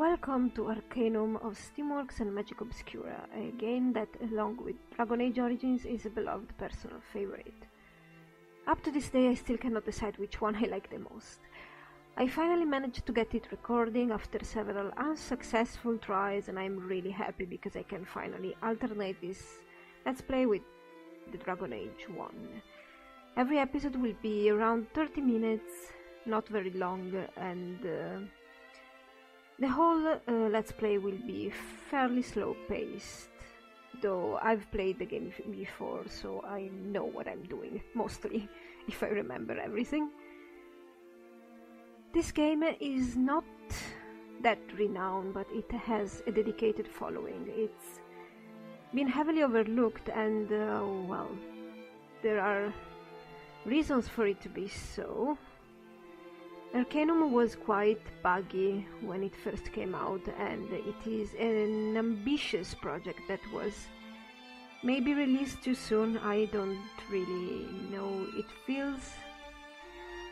Welcome to Arcanum of Steamworks and Magick Obscura, a game that, along with Dragon Age Origins, is a beloved personal favorite. Up to this day I still cannot decide which one I like the most. I finally managed to get it recording after several unsuccessful tries, and I'm really happy because I can finally alternate this Let's Play with the Dragon Age one. Every episode will be around 30 minutes, not very long, and the whole Let's Play will be fairly slow-paced, though I've played the game before, so I know what I'm doing, mostly, if I remember everything. This game is not that renowned, but it has a dedicated following. It's been heavily overlooked, and, well, there are reasons for it to be so. Arcanum was quite buggy when it first came out, and it is an ambitious project that was maybe released too soon. I don't really know. It feels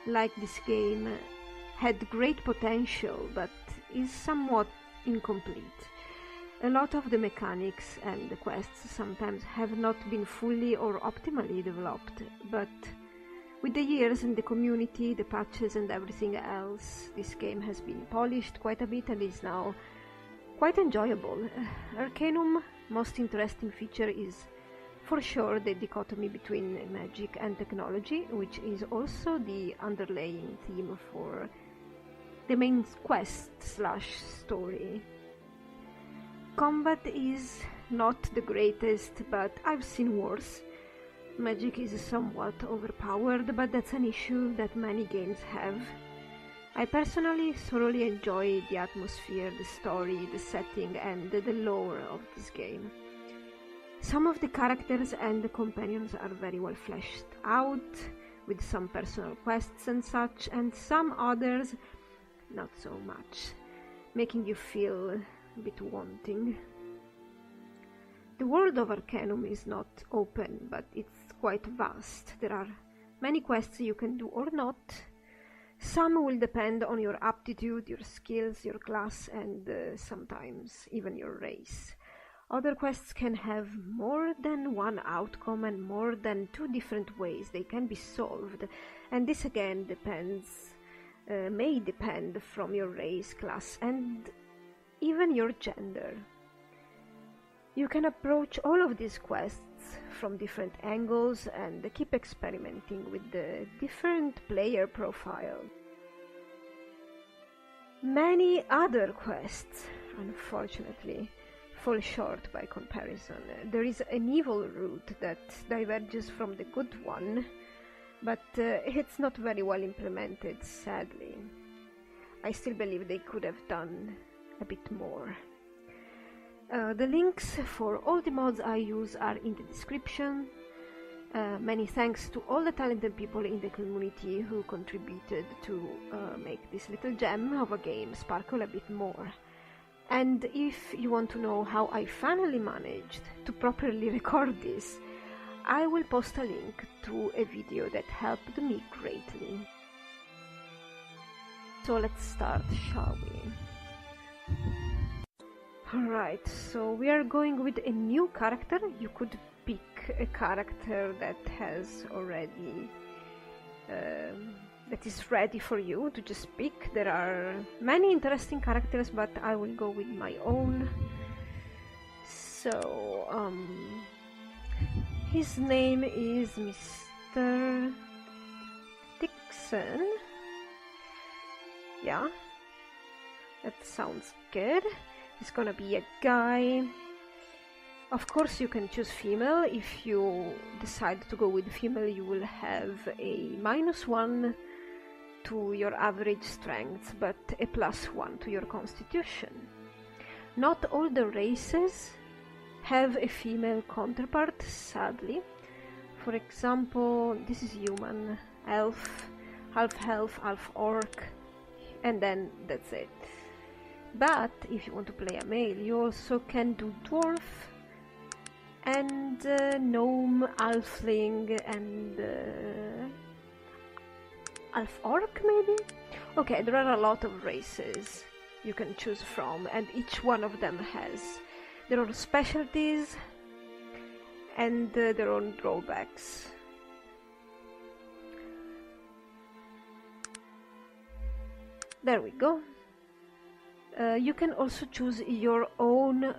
like this game had great potential, but is somewhat incomplete. A lot of the mechanics and the quests sometimes have not been fully or optimally developed, but with the years and the community, the patches and everything else, this game has been polished quite a bit and is now quite enjoyable. Arcanum's most interesting feature is for sure the dichotomy between magic and technology, which is also the underlying theme for the main quest/story. Combat is not the greatest, but I've seen worse. Magic is somewhat overpowered, but that's an issue that many games have. I personally thoroughly enjoy the atmosphere, the story, the setting, and the lore of this game. Some of the characters and the companions are very well fleshed out, with some personal quests and such, and some others not so much, making you feel a bit wanting. The world of Arcanum is not open, but it's quite vast. There are many quests you can do or not. Some will depend on your aptitude, your skills, your class, and sometimes even your race. Other quests can have more than one outcome and more than two different ways they can be solved, and this again may depend from your race, class, and even your gender. You can approach all of these quests from different angles and keep experimenting with the different player profile. Many other quests, unfortunately, fall short by comparison. There is an evil route that diverges from the good one, but it's not very well implemented, sadly. I still believe they could have done a bit more. The links for all the mods I use are in the description. Many thanks to all the talented people in the community who contributed to make this little gem of a game sparkle a bit more. And if you want to know how I finally managed to properly record this, I will post a link to a video that helped me greatly. So let's start, shall we? Alright, so we are going with a new character. You could pick a character that has already that is ready for you to just pick. There are many interesting characters, but I will go with my own. So his name is Mr. Dixon. Yeah, that sounds good. He's gonna be a guy. Of course you can choose female. If you decide to go with female, you will have a -1 to your average strength, but a +1 to your constitution. Not all the races have a female counterpart, sadly. For example, this is human, elf, half-elf, half-orc, and then that's it. But if you want to play a male, you also can do dwarf and gnome, halfling, and half-orc maybe? Okay, there are a lot of races you can choose from, and each one of them has their own specialties and their own drawbacks. There we go. You can also choose your own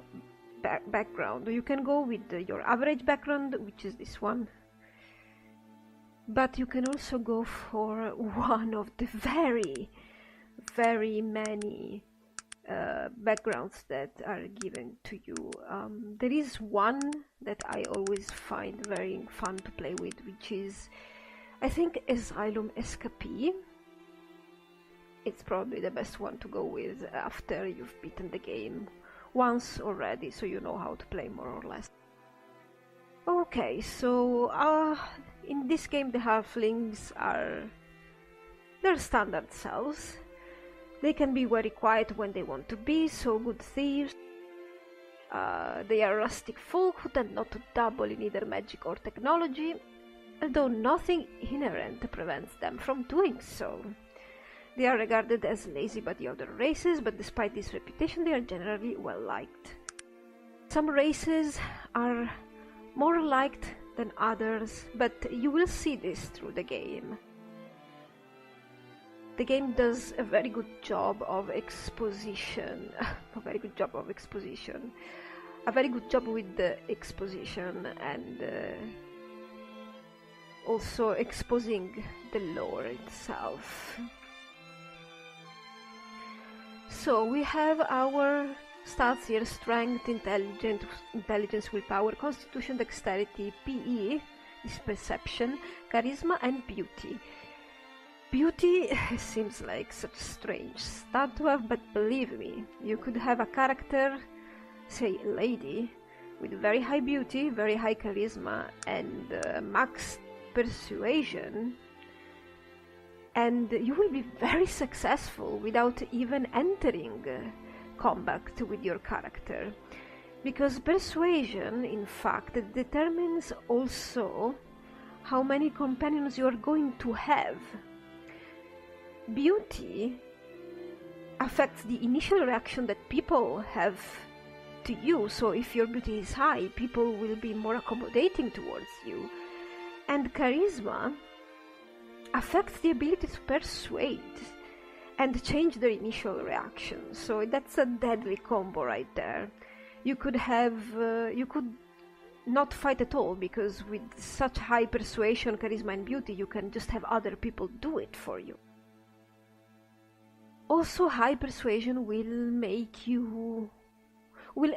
background. You can go with your average background, which is this one, but you can also go for one of the very, very many backgrounds that are given to you. There is one that I always find very fun to play with, which is, I think, Asylum Escapee. It's probably the best one to go with after you've beaten the game once already, so you know how to play more or less. Okay, so in this game the halflings are their standard selves. They can be very quiet when they want to be, so good thieves. They are rustic folk who tend not to dabble in either magic or technology, although nothing inherent prevents them from doing so. They are regarded as lazy by the other races, but despite this reputation they are generally well liked. Some races are more liked than others, but you will see this through the game. The game does a very good job of exposition. A very good job with the exposition and also exposing the lore itself. So we have our stats here: strength, intelligence, willpower, constitution, dexterity, PE, is perception, charisma, and beauty. Beauty seems like such a strange stat to have, but believe me, you could have a character, say a lady, with very high beauty, very high charisma, and max persuasion, and you will be very successful without even entering combat with your character. Because persuasion, in fact, determines also how many companions you are going to have. Beauty affects the initial reaction that people have to you, so if your beauty is high, people will be more accommodating towards you. And charisma affects the ability to persuade and change their initial reaction. So that's a deadly combo right there. You could not fight at all, because with such high persuasion, charisma and beauty, you can just have other people do it for you. Also, high persuasion will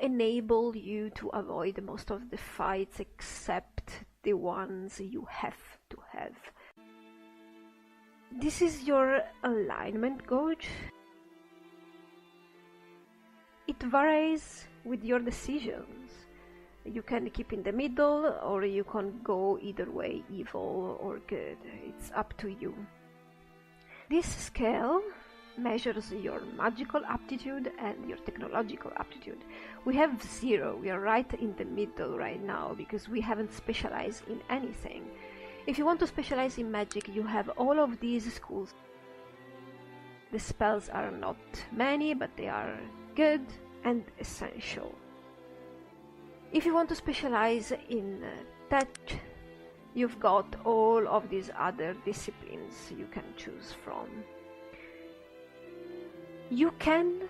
enable you to avoid most of the fights except the ones you have to have. This is your alignment gauge. It varies with your decisions. You can keep in the middle, or you can go either way, evil or good. It's up to you. This scale measures your magical aptitude and your technological aptitude. We have 0. We are right in the middle right now because we haven't specialized in anything. If you want to specialize in magic, you have all of these schools. The spells are not many, but they are good and essential. If you want to specialize in tech, you've got all of these other disciplines you can choose from. You can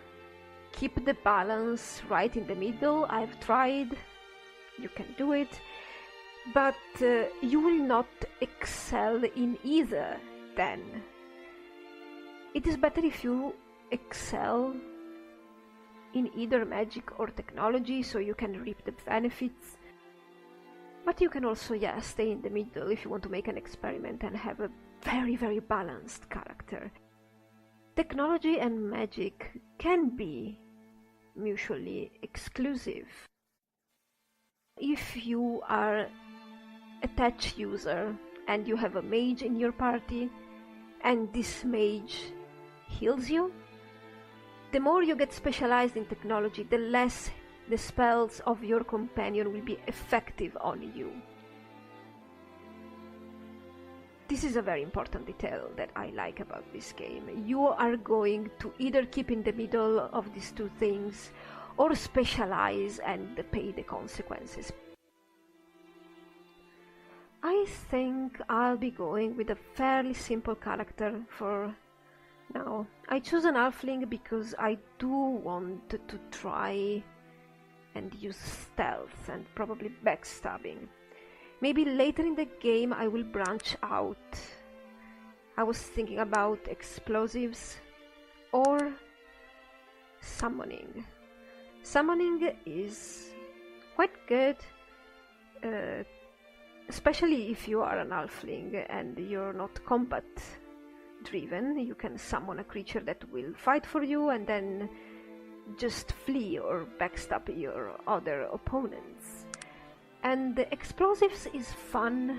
keep the balance right in the middle. I've tried. You can do it. But you will not excel in either then. It is better if you excel in either magic or technology, so you can reap the benefits. But you can also, stay in the middle if you want to make an experiment and have a very, very balanced character. Technology and magic can be mutually exclusive. If you are a tech user and you have a mage in your party and this mage heals you, the more you get specialized in technology, the less the spells of your companion will be effective on you. this is a very important detail that I like about this game. You are going to either keep in the middle of these two things or specialize and pay the consequences. I think I'll be going with a fairly simple character for now. I choose an Halfling because I do want to try and use stealth and probably backstabbing. Maybe later in the game I will branch out. I was thinking about explosives or summoning. Summoning is quite good, especially if you are an Halfling and you're not combat driven. You can summon a creature that will fight for you and then just flee or backstab your other opponents. And the explosives is fun,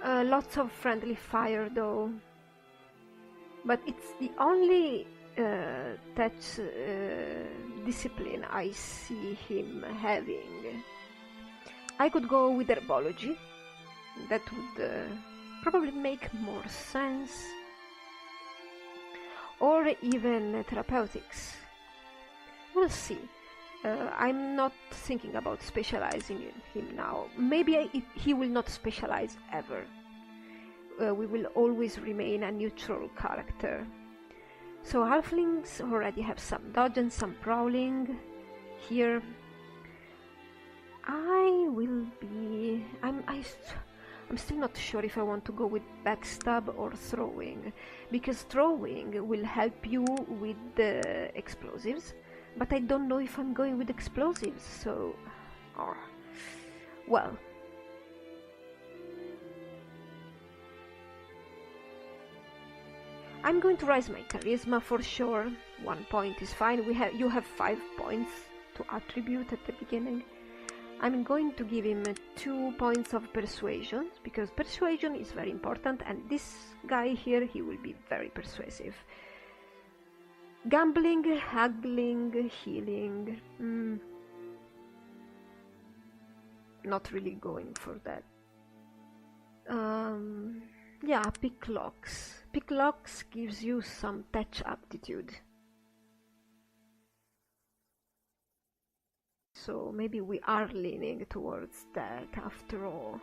lots of friendly fire though, but it's the only touch discipline I see him having. I could go with herbology, that would probably make more sense, or even therapeutics. We'll see. I'm not thinking about specializing in him now. Maybe he will not specialize ever. We will always remain a neutral character. So Halflings already have some dodge and some prowling. Here I'm still not sure if I want to go with backstab or throwing, because throwing will help you with the explosives, but I don't know if I'm going with explosives, so... well. I'm going to raise my charisma for sure. 1 point is fine. You have 5 points to attribute at the beginning. I'm going to give him 2 points of persuasion, because persuasion is very important, and this guy here, he will be very persuasive. Gambling, haggling, healing. Not really going for that. Yeah, pick locks. Pick locks gives you some touch aptitude. So maybe we are leaning towards that after all.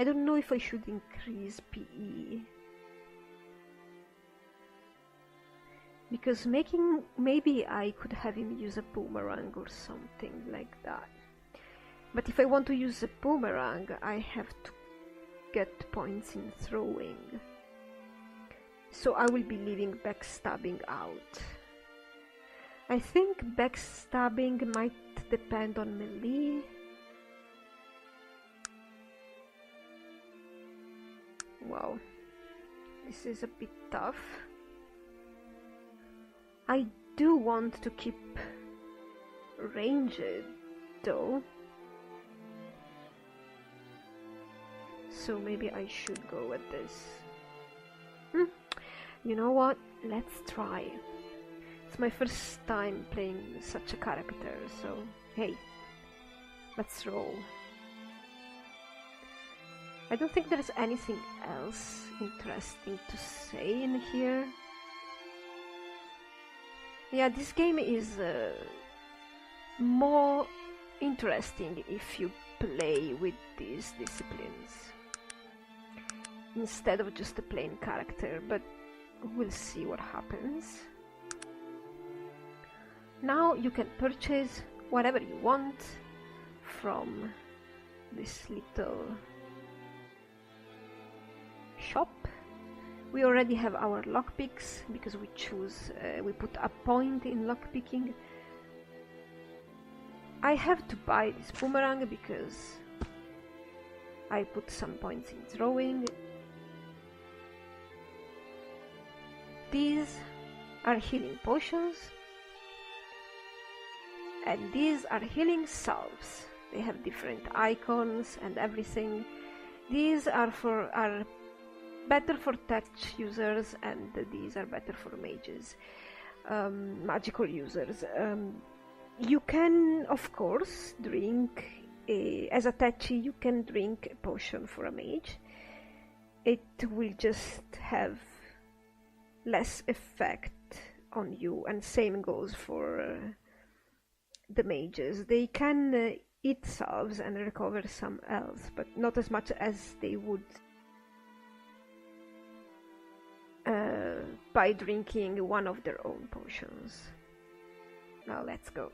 I don't know if I should increase PE. Because maybe I could have him use a boomerang or something like that. But if I want to use a boomerang, I have to get points in throwing. So I will be leaving backstabbing out. I think backstabbing might depend on melee. Wow, this is a bit tough. I do want to keep ranged though. So maybe I should go with this. You know what? Let's try. It's my first time playing such a character, so hey, let's roll. I don't think there's anything else interesting to say in here. Yeah, this game is more interesting if you play with these disciplines instead of just a plain character, but we'll see what happens. Now you can purchase whatever you want from this little shop. We already have our lockpicks because we put a point in lockpicking. I have to buy this boomerang because I put some points in throwing. These are healing potions, and these are healing salves. They have different icons and everything. These are better for touch users, and these are better for mages, magical users. You can, of course, drink as a tachi, you can drink a potion for a mage. It will just have less effect on you, and same goes for the mages. They can eat salves and recover some health, but not as much as they would by drinking one of their own potions. Now let's go.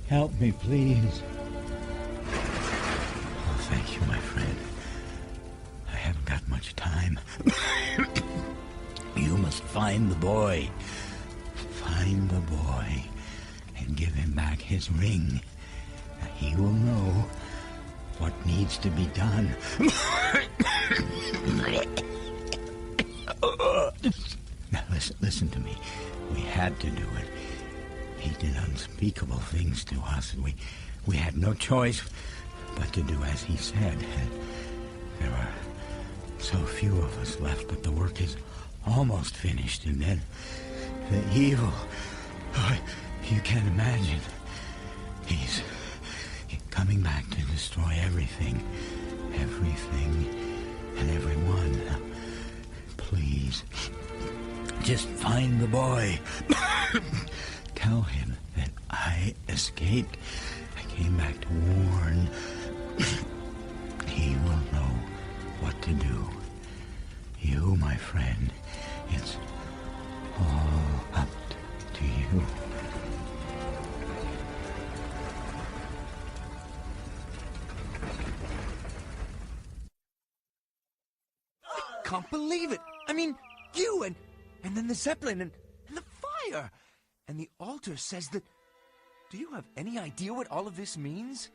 Help me, please. Oh, thank you, my friend. I haven't got much time. You must find the boy. Find the boy and give him back his ring. He will know what needs to be done. Now, listen to me. We had to do it. He did unspeakable things to us, and we had no choice but to do as he said. And there were so few of us left, but the work is almost finished, and then the evil... Oh, you can't imagine. He's coming back to destroy everything. Everything and everyone. Now, please, just find the boy. Tell him that I escaped. I came back to warn. He will know what to do. You, my friend, it's all up to you. I can't believe it. I mean, you and then the Zeppelin and the fire. And the altar says that... Do you have any idea what all of this means?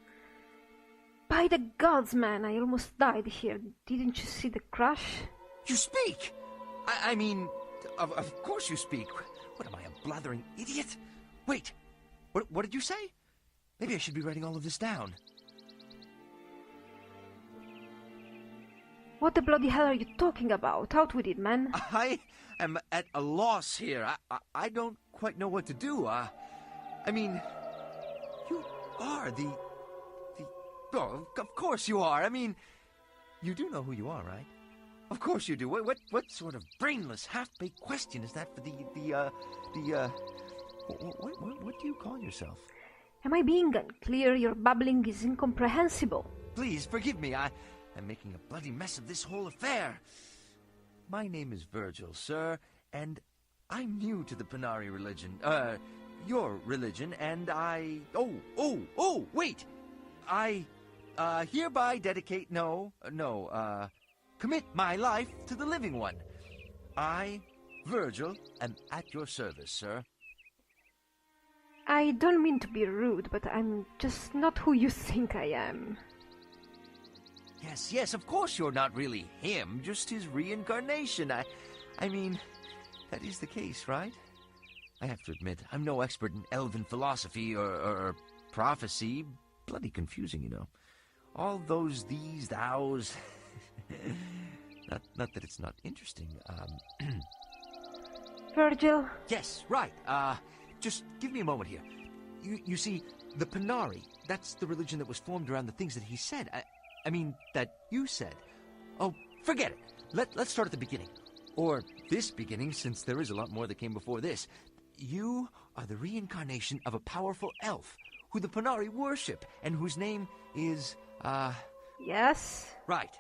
By the gods, man, I almost died here. Didn't you see the crash? You speak! I mean, of course you speak. What am I, a blathering idiot? Wait, what did you say? Maybe I should be writing all of this down. What the bloody hell are you talking about? Out with it, man. I am at a loss here. I don't quite know what to do. I mean, you are the... Oh, of course you are. I mean, you do know who you are, right? Of course you do. What sort of brainless, half-baked question is that for what do you call yourself? Am I being unclear? Your babbling is incomprehensible. Please, forgive me. I'm making a bloody mess of this whole affair. My name is Virgil, sir, and I'm new to the Panari religion. Your religion, and I... Oh, wait! I, hereby dedicate... commit my life to the living one. I, Virgil, am at your service, sir. I don't mean to be rude, but I'm just not who you think I am. Yes, of course you're not really him, just his reincarnation. I mean, that is the case, right? I have to admit, I'm no expert in elven philosophy or prophecy. Bloody confusing, you know. All those these, thous. Not that it's not interesting. Virgil? Yes, right. Just give me a moment here. You see, the Panari, that's the religion that was formed around the things that he said. I mean, that you said. Oh, forget it. Let's start at the beginning. Or this beginning, since there is a lot more that came before this. You are the reincarnation of a powerful elf, who the Panari worship, and whose name is, Yes? Right.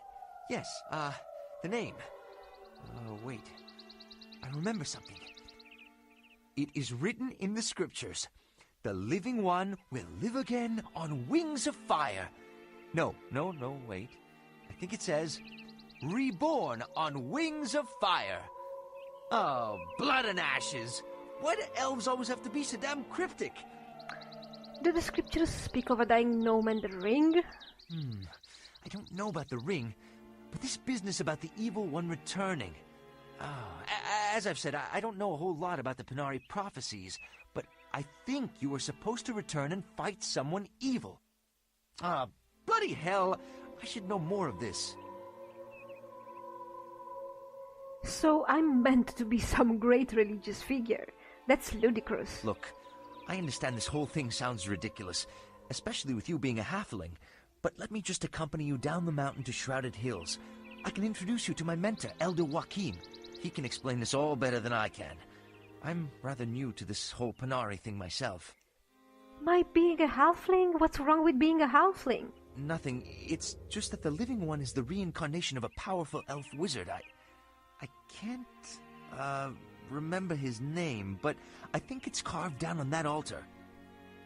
Yes, the name. Wait. I remember something. It is written in the scriptures. The living one will live again on wings of fire. No, wait. I think it says, reborn on wings of fire. Oh, blood and ashes. Why do elves always have to be so damn cryptic? Do the scriptures speak of a dying gnome and the ring? I don't know about the ring, but this business about the evil one returning. As I've said, I don't know a whole lot about the Panari prophecies, but I think you were supposed to return and fight someone evil. Bloody hell, I should know more of this. So I'm meant to be some great religious figure. That's ludicrous. Look, I understand this whole thing sounds ridiculous, especially with you being a halfling, but let me just accompany you down the mountain to Shrouded Hills. I can introduce you to my mentor, Elder Joachim. He can explain this all better than I can. I'm rather new to this whole Panari thing myself. My being a halfling? What's wrong with being a halfling? Nothing. It's just that the living one is the reincarnation of a powerful elf wizard. I can't, remember his name, but I think it's carved down on that altar.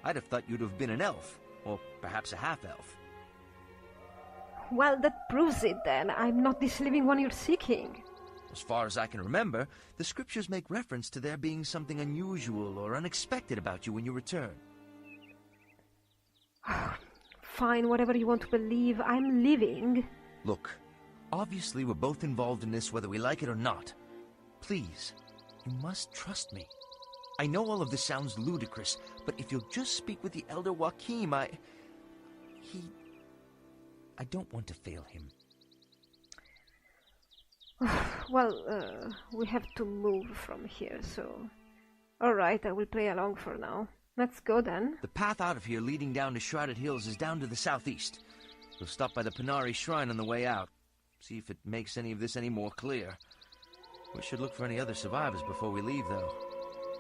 I'd have thought you'd have been an elf, or perhaps a half-elf. Well, that proves it then. I'm not this living one you're seeking. As far as I can remember, the scriptures make reference to there being something unusual or unexpected about you when you return. Fine, whatever you want to believe. I'm living. Look, obviously we're both involved in this whether we like it or not. Please, you must trust me. I know all of this sounds ludicrous, but if you'll just speak with the Elder Joachim, I don't want to fail him. Well, we have to move from here, so... Alright, I will play along for now. Let's go then. The path out of here leading down to Shrouded Hills is down to the southeast. We'll stop by the Panari Shrine on the way out. See if it makes any of this any more clear. We should look for any other survivors before we leave, though.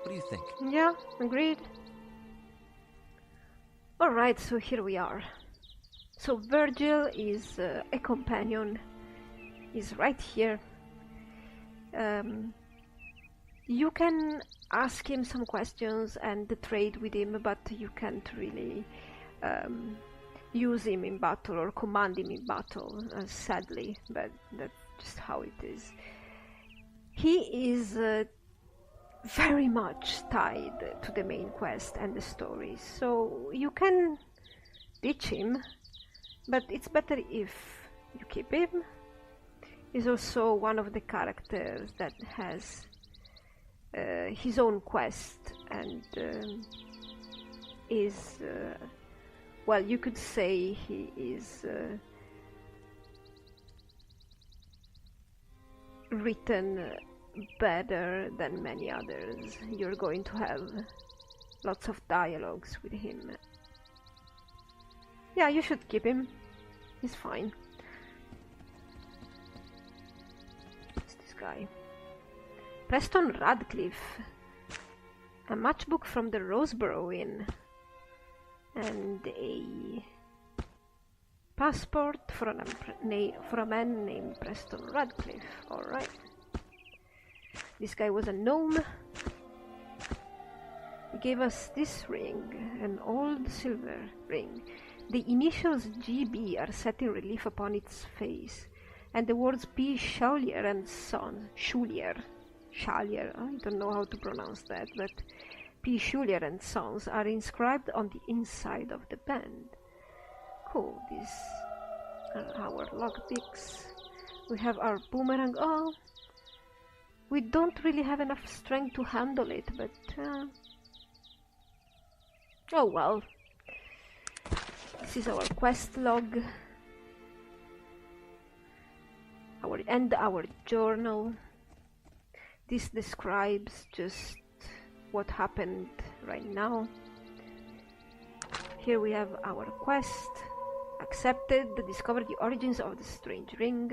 What do you think? Yeah, agreed. Alright, so here we are. So Virgil is a companion. He's right here. You can ask him some questions and trade with him, but you can't really use him in battle or command him in battle, sadly, but that's just how it is. He is very much tied to the main quest and the story, so you can ditch him, but it's better if you keep him. He's also one of the characters that has his own quest and is, well, you could say he is written better than many others. You're going to have lots of dialogues with him. Yeah, you should keep him. He's fine. What's this guy? Preston Radcliffe. A matchbook from the Roseboro Inn. And a passport for a man named Preston Radcliffe. Alright. This guy was a gnome. He gave us this ring, an old silver ring. The initials GB are set in relief upon its face, and the words P. Chaulier and Son. Chaulier. I don't know how to pronounce that, but Schulier and Sons are inscribed on the inside of the band. Cool, these are our lockpicks. We have our boomerang. Oh, we don't really have enough strength to handle it, but oh well. This is our quest log. Our journal. This describes just what happened right now. Here we have our quest. Accepted, discover the origins of the strange ring,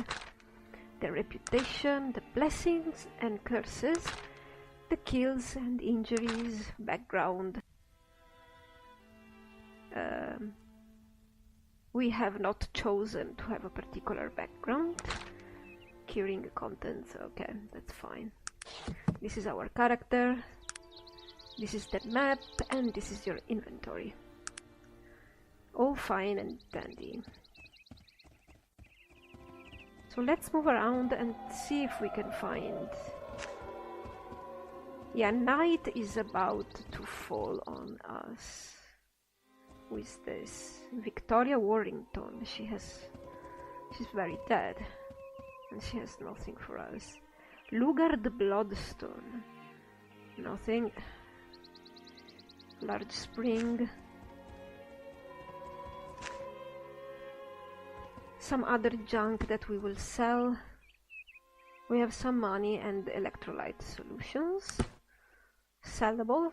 the reputation, the blessings and curses, the kills and injuries, background. We have not chosen to have a particular background. Curing contents, okay, that's fine. This is our character, this is the map, and this is your inventory. All fine and dandy. So let's move around and see if we can find... Yeah, night is about to fall on us. Who is this? Victoria Warrington. She's very dead. And she has nothing for us. Lugard Bloodstone. Nothing. Large Spring. Some other junk that we will sell. We have some money and electrolyte solutions. Sellable.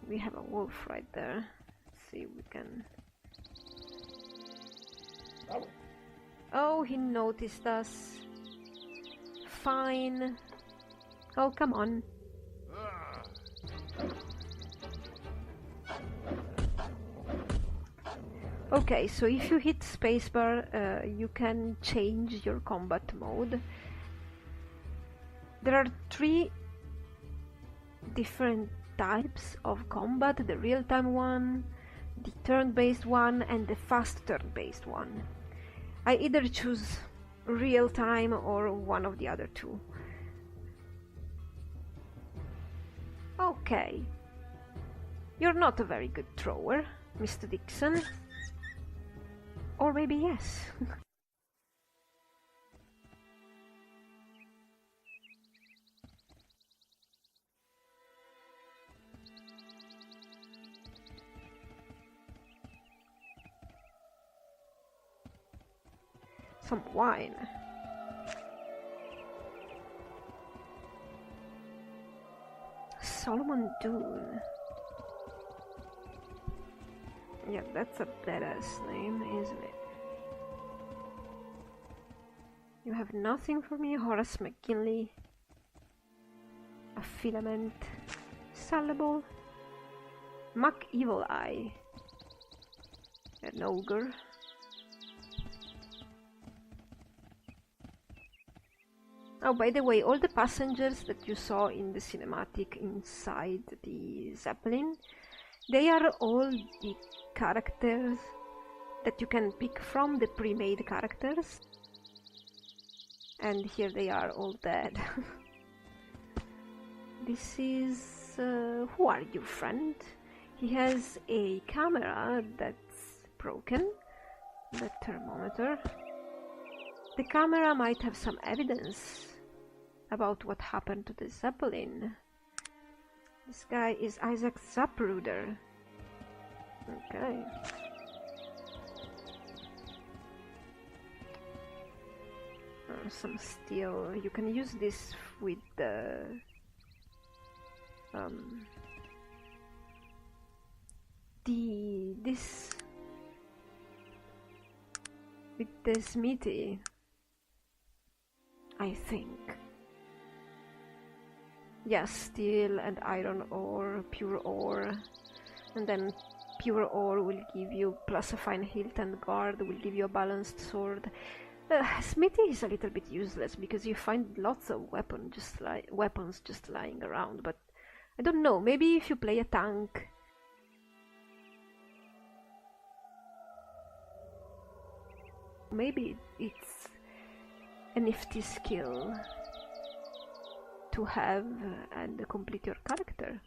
We have a wolf right there. Let's see if we can... Oh, he noticed us. Fine. Oh, come on. Okay, so if you hit spacebar, you can change your combat mode. There are 3 different types of combat: the real-time one, the turn-based one, and the fast turn-based one. I either choose real-time or one of the other 2. Okay. You're not a very good thrower, Mr. Dixon. Or maybe yes. Some wine. Solomon Dune. Yeah, that's a badass name, isn't it? You have nothing for me, Horace McKinley. A filament. Sellable. Mac Evil Eye. An ogre. Oh, by the way, all the passengers that you saw in the cinematic inside the Zeppelin, they are all the characters that you can pick from, the pre-made characters. And here they are all dead. This is... who are you, friend? He has a camera that's broken. The thermometer. The camera might have some evidence about what happened to the Zeppelin. This guy is Isaac Zapruder. Okay. Some steel. You can use this with the with the smithy, I think. Yes, steel and iron ore, pure ore, and then pure ore will give you plus a fine hilt, and guard will give you a balanced sword. Smithy is a little bit useless because you find lots of weapons just lying around, but I don't know, maybe if you play a tank. Maybe it's a nifty skill to have and complete your character.